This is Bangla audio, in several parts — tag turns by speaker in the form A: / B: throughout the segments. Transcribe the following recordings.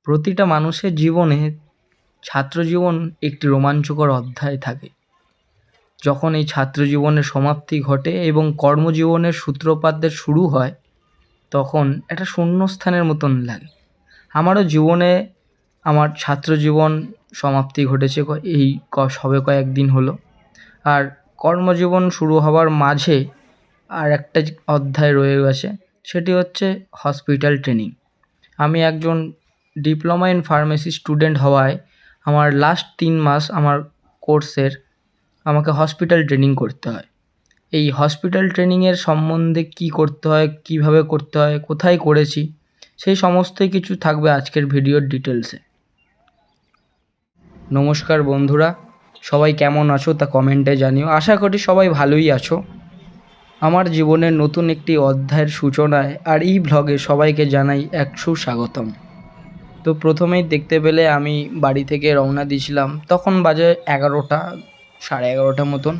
A: প্রতিটা মানুষের জীবনে ছাত্রজীবন একটি রোমাঞ্চকর অধ্যায় থাকে। যখন এই ছাত্রজীবনের সমাপ্তি ঘটে এবং কর্মজীবনের সূত্রপাতদের শুরু হয়, তখন একটা শূন্যস্থানের মতন লাগে। আমারও জীবনে আমার ছাত্রজীবন সমাপ্তি ঘটেছে সবে কয়েকদিন হলো। আর কর্মজীবন শুরু হওয়ার মাঝে আর একটা অধ্যায় রয়ে গেছে, সেটি হচ্ছে হসপিটাল ট্রেনিং। আমি একজন ডিপ্লোমা ইন ফার্মেসি স্টুডেন্ট হওয়ায় আমার লাস্ট 3 মাস আমার কোর্সের আমাকে হসপিটাল ট্রেনিং করতে হয়। এই হসপিটাল ট্রেনিংয়ের সম্বন্ধে কী করতে হয়, কীভাবে করতে হয়, কোথায় করেছি, সেই সমস্তই কিছু থাকবে আজকের ভিডিওর ডিটেলসে। নমস্কার বন্ধুরা, সবাই কেমন আছো তা কমেন্টে জানিও। আশা করি সবাই ভালোই আছো। আমার জীবনের নতুন একটি অধ্যায়ের সূচনায় আর এই ভ্লগে সবাইকে জানাই এক সুস্বাগতম। তো প্রথমেই দেখতে পেলে আমি বাড়ি থেকে রওনা দিয়েছিলাম, তখন বাজে 11টা, সাড়ে 11টা মতন,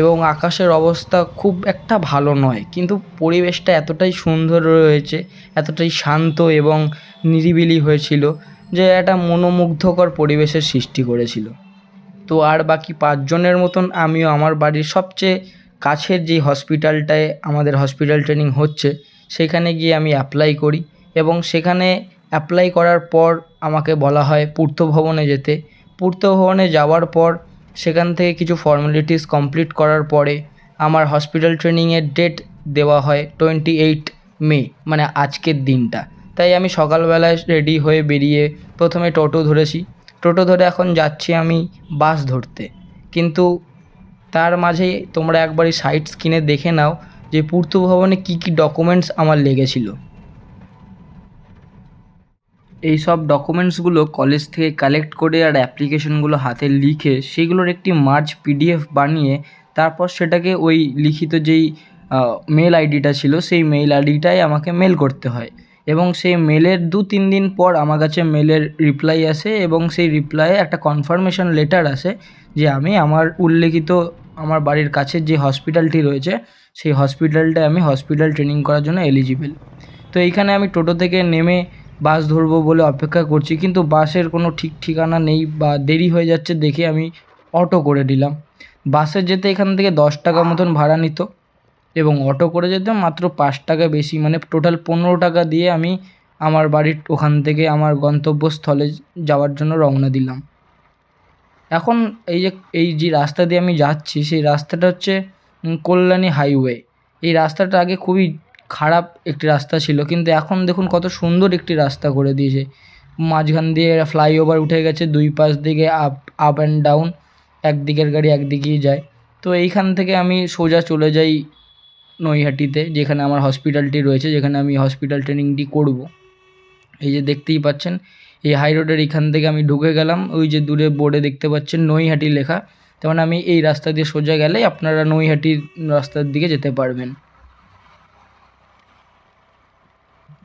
A: এবং আকাশের অবস্থা খুব একটা ভালো নয়, কিন্তু পরিবেশটা এতটাই সুন্দর রয়েছে, এতটাই শান্ত এবং নিরিবিলি হয়েছিল যে একটা মনোমুগ্ধকর পরিবেশের সৃষ্টি করেছিল। তো আর বাকি 5 জনের মতন আমিও আমার বাড়ির সবচেয়ে কাছের যেই হসপিটালটায় আমাদের হসপিটাল ট্রেনিং হচ্ছে সেখানে গিয়ে আমি অ্যাপ্লাই করি, এবং সেখানে অ্যাপ্লাই করার পর আমাকে বলা হয় পূর্ত ভবনে যেতে। পূর্ত ভবনে যাওয়ার পর সেখান থেকে কিছু ফর্মালিটিস কমপ্লিট করার পরে আমার হসপিটাল ট্রেনিংয়ের ডেট দেওয়া হয় 28 মে, মানে আজকের দিনটা। তাই আমি সকালবেলায় রেডি হয়ে বেরিয়ে প্রথমে টোটো ধরেছি। টোটো ধরে এখন যাচ্ছি আমি বাস ধরতে, কিন্তু তার মাঝেই তোমরা একবারই সাইট স্ক্রিনে দেখে নাও যে পূর্ত ভবনে কী কী ডকুমেন্টস আমার লেগেছিল। এই সব ডকুমেন্টসগুলো কলেজ থেকে কালেক্ট করে আর অ্যাপ্লিকেশনগুলো হাতে লিখে সেগুলোর একটি মার্জ পিডিএফ বানিয়ে তারপর সেটাকে ওই লিখিত যেই মেল আইডিটা ছিল সেই মেল আইডিটাই আমাকে মেল করতে হয়, এবং সেই মেলের 2-3 দিন পর আমার কাছে মেলের রিপ্লাই আসে, এবং সেই রিপ্লাইয়ে একটা কনফার্মেশন লেটার আসে যে আমি আমার উল্লেখিত আমার বাড়ির কাছের যে হসপিটালটি রয়েছে সেই হসপিটালটায় আমি হসপিটাল ট্রেনিং করার জন্য এলিজিবল। তো এইখানে আমি টোটো থেকে নেমে বাস ধরবো বলে অপেক্ষা করছি, কিন্তু বাসের কোনো ঠিক ঠিকানা নেই বা দেরি হয়ে যাচ্ছে দেখে আমি অটো করে নিলাম। বাসে যেতে এখান থেকে 10 টাকা মতন ভাড়া নিত, এবং অটো করে যেতে মাত্র 5 টাকা বেশি, মানে টোটাল 15 টাকা দিয়ে আমি আমার বাড়ির ওখান থেকে আমার গন্তব্যস্থলে যাওয়ার জন্য রওনা দিলাম। এখন এই যে রাস্তা দিয়ে আমি যাচ্ছি সেই রাস্তাটা হচ্ছে কল্যাণী হাইওয়ে। এই রাস্তাটা আগে খুবই খারাপ একটি রাস্তা ছিল, কিন্তু এখন দেখুন কত সুন্দর একটি রাস্তা করে দিয়েছে। মাঝখান দিয়ে ফ্লাইওভার উঠে গেছে, 2 পাশ দিকে আপ অ্যান্ড ডাউন, একদিকের গাড়ি একদিকেই যায়। তো এইখান থেকে আমি সোজা চলে যাই নৈহাটিতে, যেখানে আমার হসপিটালটি রয়েছে, যেখানে আমি হসপিটাল ট্রেনিংটি করব। এই যে দেখতেই পাচ্ছেন এই হাই রোডের এখান থেকে আমি ঢুকে গেলাম, ওই যে দূরে বোর্ডে দেখতে পাচ্ছেন নৈহাটি লেখা, তেমন আমি এই রাস্তা দিয়ে সোজা গেলেই আপনারা নৈহাটির রাস্তার দিকে যেতে পারবেন।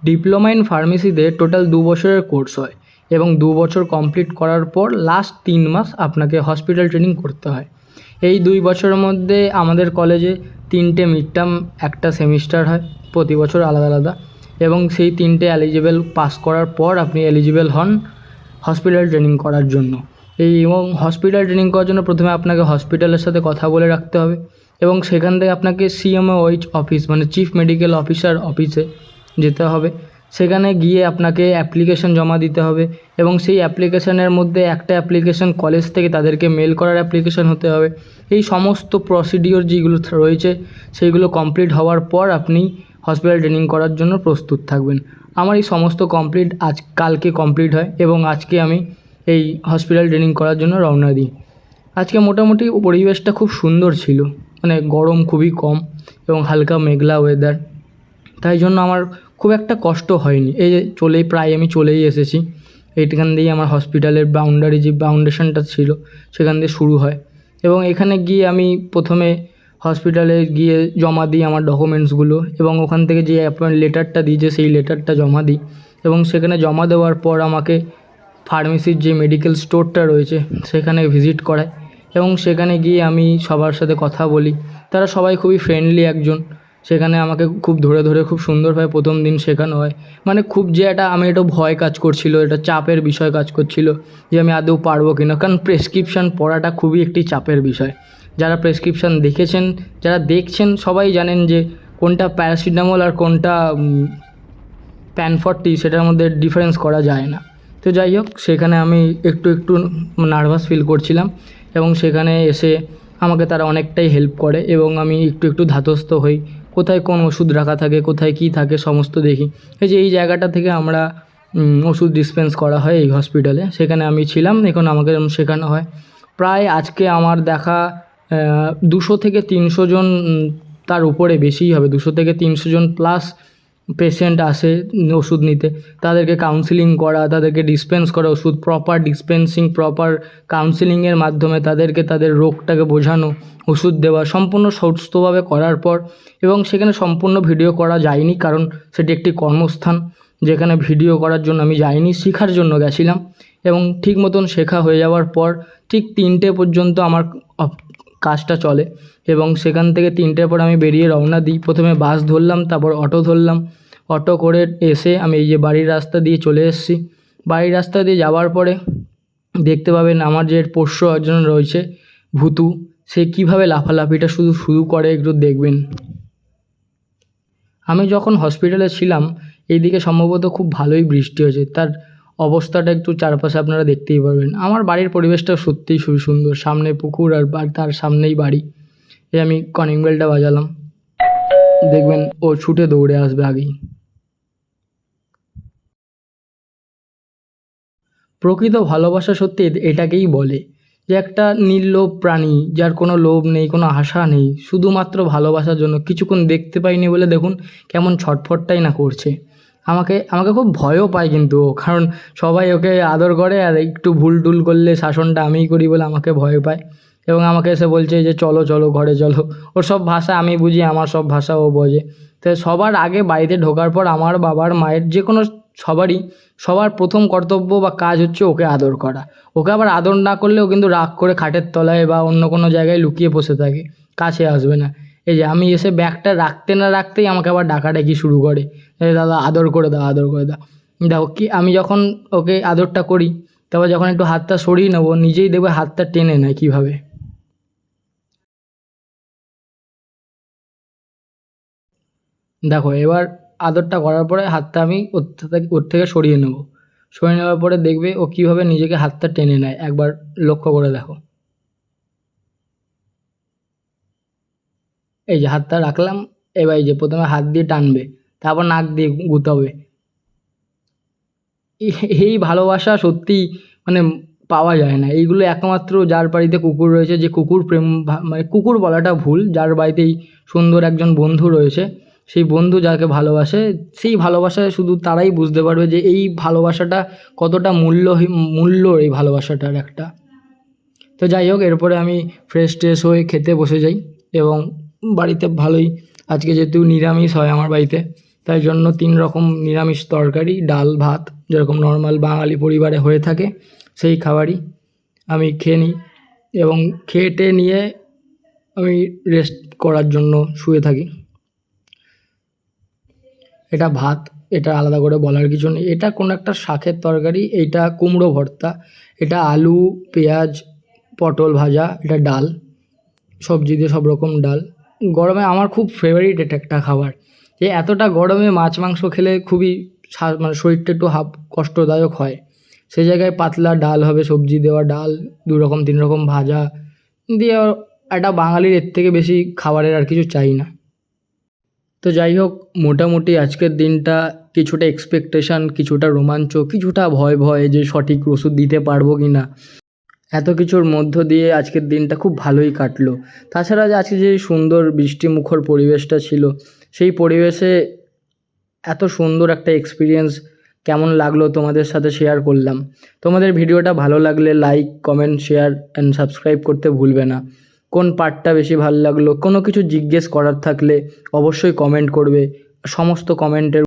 A: ডিপ্লোমা ইন ফার্মেসিতে টোটাল 2 বছরের কোর্স হয়, এবং 2 বছর কমপ্লিট করার পর লাস্ট 3 মাস আপনাকে হসপিটাল ট্রেনিং করতে হয়। এই 2 বছরের মধ্যে আমাদের কলেজে 3টে মিড টার্ম, একটা সেমিস্টার হয় প্রতি বছর আলাদা আলাদা, এবং সেই 3টে এলিজিবল পাস করার পর আপনি এলিজিবল হন হসপিটাল ট্রেনিং করার জন্য। এবং হসপিটাল ট্রেনিং করার জন্য প্রথমে আপনাকে হসপিটালের সাথে কথা বলে রাখতে হবে, এবং সেখান থেকে আপনাকে সিএমওএইচ অফিস, মানে চিফ মেডিকেল অফিসার অফিসে যেতে হবে। সেখানে গিয়ে আপনাকে অ্যাপ্লিকেশন জমা দিতে হবে, এবং সেই অ্যাপ্লিকেশনের মধ্যে একটা অ্যাপ্লিকেশন কলেজ থেকে তাদেরকে মেল করার অ্যাপ্লিকেশন হতে হবে। এই সমস্ত প্রসিডিওর যেগুলো রয়েছে সেইগুলো কমপ্লিট হওয়ার পর আপনি হসপিটাল ট্রেনিং করার জন্য প্রস্তুত থাকবেন। আমার এই সমস্ত কমপ্লিট কালকে কমপ্লিট হয়, এবং আজকে আমি এই হসপিটাল ট্রেনিং করার জন্য রওনা দিই। আজকে মোটামুটি পরিবেশটা খুব সুন্দর ছিল, মানে গরম খুবই কম এবং হালকা মেঘলা ওয়েদার, তাই জন্য আমার খুব একটা কষ্ট হয়নি। এই যে প্রায় আমি চলেই এসেছি। এইখান দিয়েই আমার হসপিটালের বাউন্ডারি যে বাউন্ডেশনটা ছিল সেখান দিয়ে শুরু হয়, এবং এখানে গিয়ে আমি প্রথমে হসপিটালে গিয়ে জমা দিই আমার ডকুমেন্টসগুলো, এবং ওখান থেকে যে লেটারটা দিয়েছে সেই লেটারটা জমা দিই, এবং সেখানে জমা দেওয়ার পর আমাকে ফার্মেসির যে মেডিকেল স্টোরটা রয়েছে সেখানে ভিজিট করায়, এবং সেখানে গিয়ে আমি সবার সাথে কথা বলি। তারা সবাই খুবই ফ্রেন্ডলি একজন, সেখানে আমাকে খুব ধরে ধরে খুব সুন্দরভাবে প্রথম দিন শেখানো হয়। মানে খুব যে আমি একটু ভয় কাজ করছিল, এটা চাপের বিষয় কাজ করছিল যে আমি আদৌ পারবো কি না, কারণ প্রেসক্রিপশান পড়াটা খুবই একটি চাপের বিষয়। যারা প্রেসক্রিপশান দেখেছেন, যারা দেখছেন, সবাই জানেন যে কোনটা প্যারাসিটামল আর কোনটা প্যান40 সেটার মধ্যে ডিফারেন্স করা যায় না। তো যাই হোক, সেখানে আমি একটু নার্ভাস ফিল করছিলাম এবং সেখানে এসে আমাকে তারা অনেকটাই হেল্প করে এবং আমি একটু ধাতস্থ হই, কোথায় কোন ওষুধ রাখা থাকে, কোথায় কী থাকে সমস্ত দেখি। এই যে এই জায়গাটা থেকে আমরা ওষুধ ডিসপেন্স করা হয় এই হসপিটালে, সেখানে আমি ছিলাম। এখন আমাকে শেখানো হয়। প্রায় আজকে আমার দেখা 200 থেকে 300 জন, তার উপরে বেশিই হবে, 200 থেকে 300 জন প্লাস পেশেন্ট আসে ওষুধ নিতে। তাদেরকে কাউন্সিলিং করা, তাদেরকে ডিসপেন্স করা ওষুধ, প্রপার ডিসপেন্সিং, প্রপার কাউন্সিলিংয়ের মাধ্যমে তাদেরকে তাদের রোগটাকে বোঝানো, ওষুধ দেওয়া সম্পূর্ণ সুস্থভাবে করার পর। এবং সেখানে সম্পূর্ণ ভিডিও করা যায়নি, কারণ সেটি একটি কর্মস্থান, যেখানে ভিডিও করার জন্য আমি যাইনি, শেখার জন্য গেছিলাম। এবং ঠিক মতন শেখা হয়ে যাওয়ার পর ঠিক 3টে পর্যন্ত আমার কাজটা চলে এবং সেখান থেকে 3টের পর আমি বেরিয়ে রওনা দিই। প্রথমে বাস ধরলাম, তারপর অটো ধরলাম। অটো করে এসে আমি এই যে বাড়ির রাস্তা দিয়ে চলে এসেছি। বাড়ির রাস্তা দিয়ে যাওয়ার পরে দেখতে পাবেন আমার যে পোষ্য একজন রয়েছে ভূতু, সে কীভাবে লাফালাফিটা শুরু করে, একটু দেখবেন। আমি যখন হসপিটালে ছিলাম এইদিকে সম্ভবত খুব ভালোই বৃষ্টি হয়েছে, তার অবস্থাটা একটু চারপাশে আপনারা দেখতেই পারবেন। আমার বাড়ির পরিবেশটা সত্যিই খুবই সুন্দর, সামনে পুকুর আর তার সামনেই বাড়ি। এই আমি কলিং বেলটা বাজালাম, দেখবেন ও ছুটে দৌড়ে আসবে আগেই। প্রকৃত ভালোবাসা সত্যি এটাকেই বলে, যে একটা নির্লোভ প্রাণী, যার কোনো লোভ নেই, কোনো আশা নেই, শুধুমাত্র ভালোবাসার জন্য। কিছুক্ষণ দেখতে পাইনি বলে দেখুন কেমন ছটফটটাই না করছে। আমাকে খুব ভয়ও পায় কিন্তু ও, কারণ সবাই ওকে আদর করে আর একটু ভুল টুল করলে শাসনটা আমিই করি বলে আমাকে ভয় পায়। এবং আমাকে এসে বলছে যে চলো চলো ঘরে চলো। ওর সব ভাষা আমি বুঝি, আমার সব ভাষা ও বোঝে। তো সবার আগে বাড়িতে ঢোকার পর আমার বাবার, মায়ের, যে কোনো সবার প্রথম কর্তব্য বা কাজ হচ্ছে ওকে আদর করা। ওকে আবার আদর না করলেও কিন্তু রাগ করে খাটের তলায় বা অন্য কোনো জায়গায় লুকিয়ে বসে থাকে, কাছে আসবে না। এই যে আমি এসে ব্যাগটা রাখতে না রাখতেই আমাকে আবার ডাকাডাকি শুরু করে, দাদা আদর করে দাও, আদর করে দাও। দেখো কি, আমি যখন ওকে আদরটা করি, তারপর যখন একটু হাতটা সরিয়ে নেবো, নিজেই দেখবে হাতটা টেনে নেয় কীভাবে। দেখো এবার আদরটা করার পরে হাতটা আমি ওর থেকে সরিয়ে নেব। সরিয়ে নেওয়ার পরে দেখবে ও কীভাবে নিজেকে হাতটা টেনে নেয়, একবার লক্ষ্য করে দেখো। এই যে হাতটা রাখলাম, এবার এই যে প্রথমে হাত দিয়ে টানবে, তারপর নাক দিয়ে গুতাবে। এই ভালোবাসা সত্যিই মানে পাওয়া যায় না। এইগুলো একমাত্র যার বাড়িতে কুকুর রয়েছে, যে কুকুর প্রেম, মানে কুকুর বলাটা ভুল, যার বাড়িতেই সুন্দর একজন বন্ধু রয়েছে, সেই বন্ধু যাকে ভালোবাসে, সেই ভালোবাসায় শুধু তারাই বুঝতে পারবে যে এই ভালোবাসাটা কতটা মূল্য এই ভালোবাসাটার একটা। তো যাই হোক, এরপরে আমি ফ্রেশ হয়ে খেতে বসে যাই এবং বাড়িতে ভালোই, আজকে যেহেতু নিরামিষ হয় আমার বাড়িতে, তাই জন্য 3 রকম নিরামিষ তরকারি, ডাল, ভাত, যেরকম নর্মাল বাঙালি পরিবারে হয়ে থাকে সেই খাবারই আমি খেয়ে নিই এবং খেয়ে নিয়ে আমি রেস্ট করার জন্য শুয়ে থাকি। এটা ভাত, এটা আলাদা করে বলার কিছু নেই। এটা কোনো একটা শাকের তরকারি, এইটা কুমড়ো ভর্তা, এটা আলু, পেঁয়াজ, পটল ভাজা, এটা ডাল, সবজি দিয়ে সব রকম ডাল। গরমে আমার খুব ফেভারিট এটা একটা খাবার। যে এতটা গরমে মাছ মাংস খেলে খুবই মানে শরীরটা একটু কষ্টদায়ক হয়। সেই জায়গায় পাতলা ডাল হবে, সবজি দেওয়া ডাল, 2 রকম 3 রকম ভাজা দিয়ে, একটা বাঙালির এর থেকে বেশি খাবারের আর কিছু চাই না। তো যাই হোক, মোটামুটি আজকের দিনটা কিছুটা এক্সপেকটেশান, কিছুটা রোমাঞ্চ, কিছুটা ভয় যে সঠিক ওষুধ দিতে পারবো কি না, এত কিছুর মধ্য দিয়ে আজকের দিনটা খুব ভালোই কাটলো। তাছাড়া যে আজকে যে সুন্দর বৃষ্টিমুখর পরিবেশটা ছিল, সেই পরিবেশে এত সুন্দর একটা এক্সপিরিয়েন্স কেমন লাগলো তোমাদের সাথে শেয়ার করলাম। তোমাদের ভিডিওটা ভালো লাগলে like, comment, share and subscribe করতে ভুলবে না। কোন পার্টটা বেশি ভালো লাগলো, কোনো কিছু জিজ্ঞেস করার থাকলে অবশ্যই কমেন্ট করবে। সমস্ত কমেন্টের